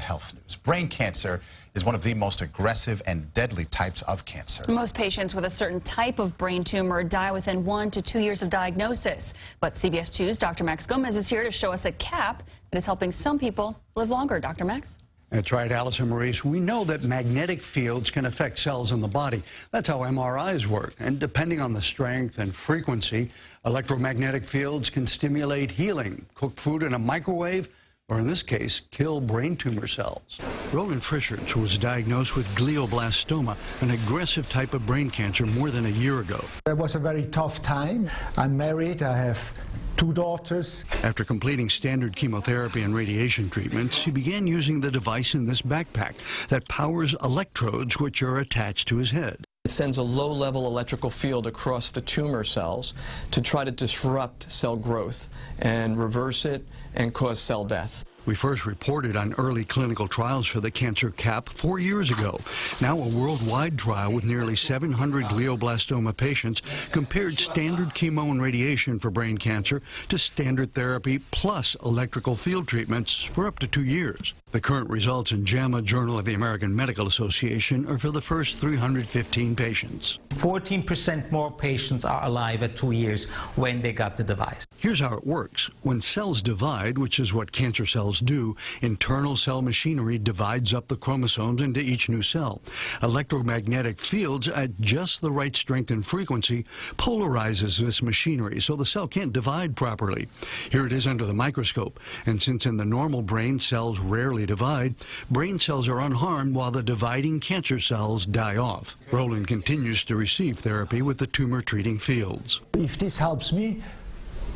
health news. Brain cancer is one of the most aggressive and deadly types of cancer. Most patients with a certain type of brain tumor die within 1 to 2 years of diagnosis. But CBS 2's Dr. Max Gomez is here to show us a cap that is helping some people live longer. Dr. Max? That's right, Allison Maurice. We know that magnetic fields can affect cells in the body. That's how MRIs work. And depending on the strength and frequency, electromagnetic fields can stimulate healing, cook food in a microwave, or in this case, kill brain tumor cells. Roland Frischert was diagnosed with glioblastoma, an aggressive type of brain cancer, more than a year ago. It was a very tough time. I'm married. I have 2 daughters. After completing standard chemotherapy and radiation treatments, he began using the device in this backpack that powers electrodes which are attached to his head. It sends a low-level electrical field across the tumor cells to try to disrupt cell growth and reverse it and cause cell death. We first reported on early clinical trials for the cancer cap 4 years ago. Now a worldwide trial with nearly 700 glioblastoma patients compared standard chemo and radiation for brain cancer to standard therapy plus electrical field treatments for up to 2 years. The current results in JAMA, Journal of the American Medical Association, are for the first 315 patients. 14% more patients are alive at 2 years when they got the device. Here's how it works. When cells divide, which is what cancer cells do, internal cell machinery divides up the chromosomes into each new cell. Electromagnetic fields at just the right strength and frequency polarizes this machinery so the cell can't divide properly. Here it is under the microscope, and since in the normal brain cells rarely divide, brain cells are unharmed while the dividing cancer cells die off. Roland continues to receive therapy with the tumor-treating fields. If this helps me,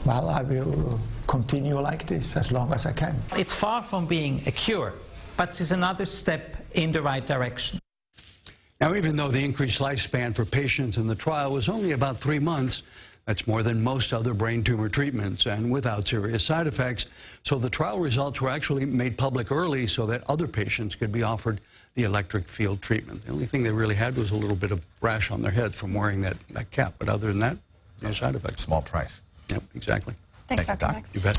well, I will continue like this as long as I can. It's far from being a cure, but it's another step in the right direction. Now, even though the increased lifespan for patients in the trial was only about 3 months, that's more than most other brain tumor treatments and without serious side effects. So the trial results were actually made public early so that other patients could be offered the electric field treatment. The only thing they really had was a little bit of rash on their head from wearing that cap. But other than that, no side effects. Small price. Yep, exactly. Thanks, Thank you, Dr. Doc. Max. You bet.